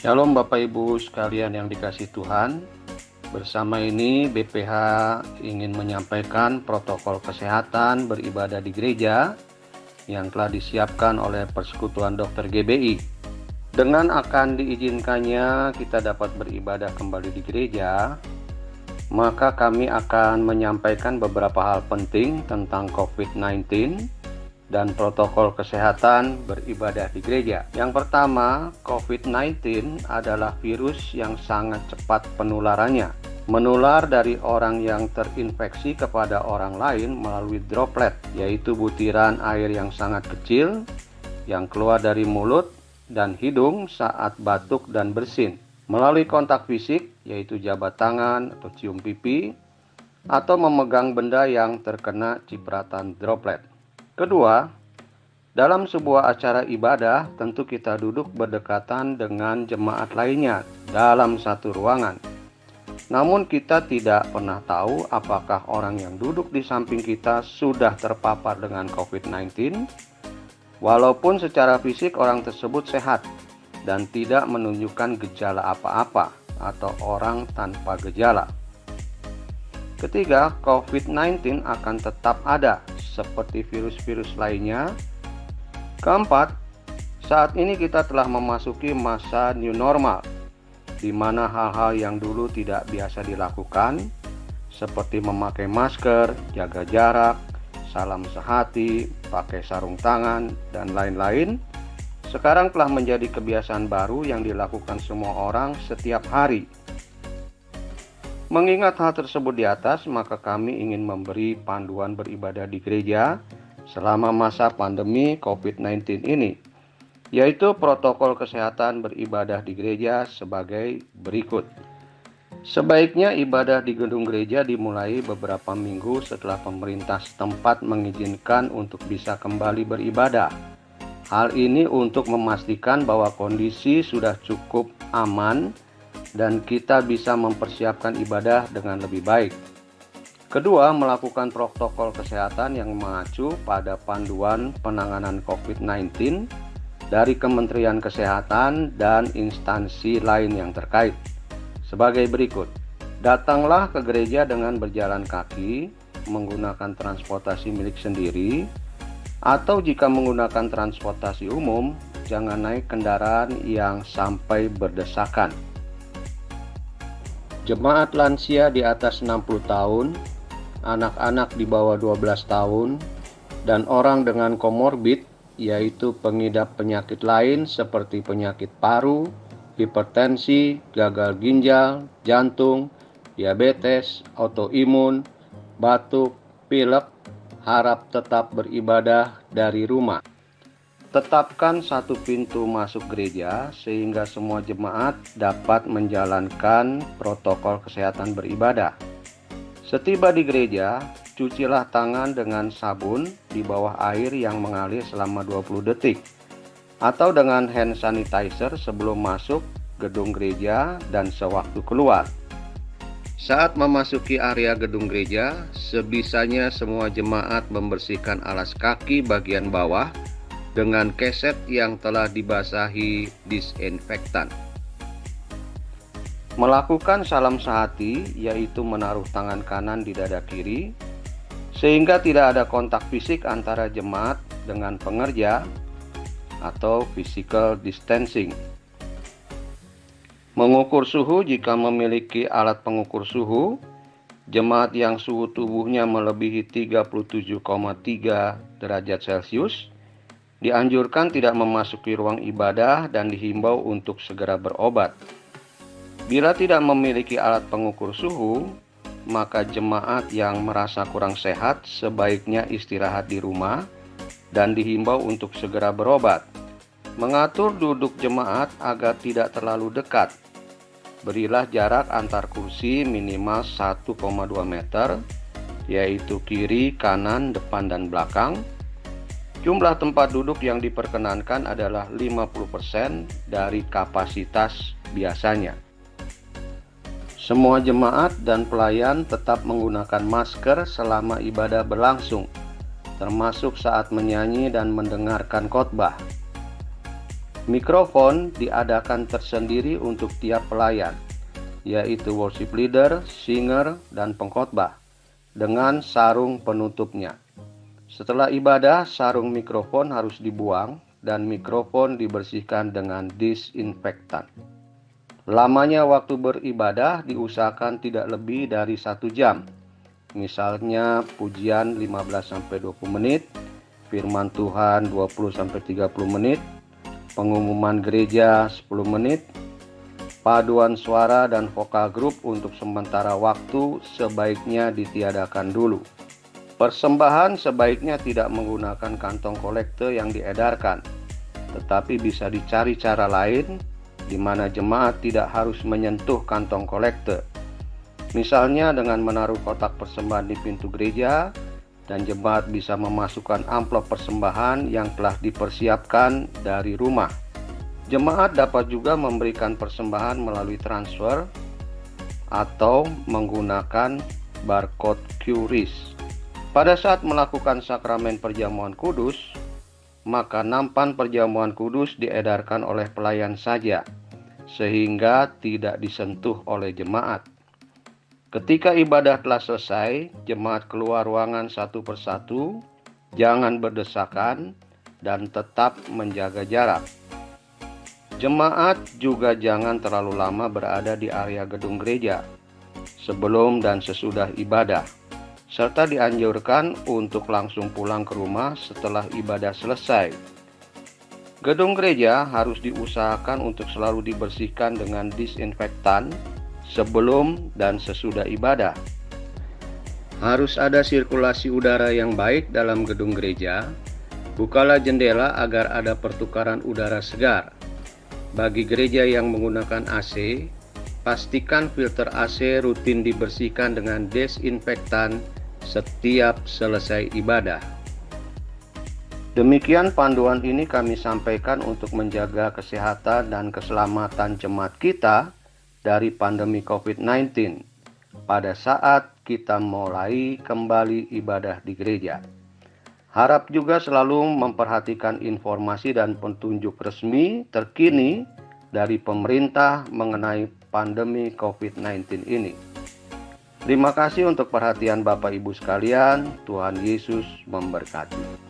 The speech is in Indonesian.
Shalom Bapak Ibu sekalian yang dikasihi Tuhan. Bersama ini BPH ingin menyampaikan protokol kesehatan beribadah di gereja yang telah disiapkan oleh Persekutuan Dokter GBI. Dengan akan diizinkannya kita dapat beribadah kembali di gereja, maka kami akan menyampaikan beberapa hal penting tentang COVID-19 dan protokol kesehatan beribadah di gereja. Yang pertama, COVID-19 adalah virus yang sangat cepat penularannya. Menular dari orang yang terinfeksi kepada orang lain melalui droplet, yaitu butiran air yang sangat kecil yang keluar dari mulut dan hidung saat batuk dan bersin. Melalui kontak fisik, yaitu jabat tangan atau cium pipi, atau memegang benda yang terkena cipratan droplet. Kedua, dalam sebuah acara ibadah, tentu kita duduk berdekatan dengan jemaat lainnya dalam satu ruangan. Namun kita tidak pernah tahu apakah orang yang duduk di samping kita sudah terpapar dengan COVID-19, walaupun secara fisik orang tersebut sehat dan tidak menunjukkan gejala apa-apa atau orang tanpa gejala. Ketiga, COVID-19 akan tetap ada seperti virus-virus lainnya. Keempat, saat ini kita telah memasuki masa new normal, di mana hal-hal yang dulu tidak biasa dilakukan, seperti memakai masker, jaga jarak, salam sehati, pakai sarung tangan, dan lain-lain, sekarang telah menjadi kebiasaan baru yang dilakukan semua orang setiap hari. Mengingat hal tersebut di atas, maka kami ingin memberi panduan beribadah di gereja selama masa pandemi COVID-19 ini, yaitu protokol kesehatan beribadah di gereja sebagai berikut. Sebaiknya ibadah di gedung gereja dimulai beberapa minggu setelah pemerintah setempat mengizinkan untuk bisa kembali beribadah. Hal ini untuk memastikan bahwa kondisi sudah cukup aman dan kita bisa mempersiapkan ibadah dengan lebih baik. Kedua, melakukan protokol kesehatan yang mengacu pada panduan penanganan COVID-19 dari Kementerian Kesehatan dan instansi lain yang terkait. Sebagai berikut, datanglah ke gereja dengan berjalan kaki, menggunakan transportasi milik sendiri, atau jika menggunakan transportasi umum, jangan naik kendaraan yang sampai berdesakan. Jemaat lansia di atas 60 tahun, anak-anak di bawah 12 tahun, dan orang dengan komorbid, yaitu pengidap penyakit lain seperti penyakit paru, hipertensi, gagal ginjal, jantung, diabetes, autoimun, batuk, pilek, harap tetap beribadah dari rumah. Tetapkan satu pintu masuk gereja sehingga semua jemaat dapat menjalankan protokol kesehatan beribadah. Setiba di gereja, cucilah tangan dengan sabun di bawah air yang mengalir selama 20 detik atau dengan hand sanitizer sebelum masuk gedung gereja dan sewaktu keluar. Saat memasuki area gedung gereja, sebisanya semua jemaat membersihkan alas kaki bagian bawah dengan keset yang telah dibasahi disinfektan. Melakukan salam sehati, yaitu menaruh tangan kanan di dada kiri, sehingga tidak ada kontak fisik antara jemaat dengan pengerja atau physical distancing. Mengukur suhu jika memiliki alat pengukur suhu, jemaat yang suhu tubuhnya melebihi 37,3 derajat Celcius dianjurkan tidak memasuki ruang ibadah dan dihimbau untuk segera berobat. Bila tidak memiliki alat pengukur suhu, maka jemaat yang merasa kurang sehat sebaiknya istirahat di rumah dan dihimbau untuk segera berobat. Mengatur duduk jemaat agar tidak terlalu dekat. Berilah jarak antar kursi minimal 1,2 meter, yaitu kiri, kanan, depan, dan belakang. Jumlah tempat duduk yang diperkenankan adalah 50% dari kapasitas biasanya. Semua jemaat dan pelayan tetap menggunakan masker selama ibadah berlangsung, termasuk saat menyanyi dan mendengarkan khotbah. Mikrofon diadakan tersendiri untuk tiap pelayan, yaitu worship leader, singer, dan pengkhotbah, dengan sarung penutupnya. Setelah ibadah, sarung mikrofon harus dibuang dan mikrofon dibersihkan dengan disinfektan. Lamanya waktu beribadah diusahakan tidak lebih dari 1 jam. Misalnya pujian 15-20 menit, firman Tuhan 20-30 menit, pengumuman gereja 10 menit, paduan suara dan vokal grup untuk sementara waktu sebaiknya ditiadakan dulu. Persembahan sebaiknya tidak menggunakan kantong kolekte yang diedarkan, tetapi bisa dicari cara lain di mana jemaat tidak harus menyentuh kantong kolekte. Misalnya dengan menaruh kotak persembahan di pintu gereja, dan jemaat bisa memasukkan amplop persembahan yang telah dipersiapkan dari rumah. Jemaat dapat juga memberikan persembahan melalui transfer atau menggunakan barcode QRIS. Pada saat melakukan sakramen perjamuan kudus, maka nampan perjamuan kudus diedarkan oleh pelayan saja, sehingga tidak disentuh oleh jemaat. Ketika ibadah telah selesai, jemaat keluar ruangan satu persatu, jangan berdesakan, dan tetap menjaga jarak. Jemaat juga jangan terlalu lama berada di area gedung gereja, sebelum dan sesudah ibadah, serta dianjurkan untuk langsung pulang ke rumah setelah ibadah selesai. Gedung gereja harus diusahakan untuk selalu dibersihkan dengan disinfektan sebelum dan sesudah ibadah. Harus ada sirkulasi udara yang baik dalam gedung gereja. Bukalah jendela agar ada pertukaran udara segar. Bagi gereja yang menggunakan AC, pastikan filter AC rutin dibersihkan dengan desinfektan setiap selesai ibadah. Demikian panduan ini kami sampaikan untuk menjaga kesehatan dan keselamatan jemaat kita dari pandemi COVID-19 pada saat kita mulai kembali ibadah di gereja. Harap juga selalu memperhatikan informasi dan petunjuk resmi terkini dari pemerintah mengenai pandemi COVID-19 ini. Terima kasih untuk perhatian Bapak Ibu sekalian. Tuhan Yesus memberkati.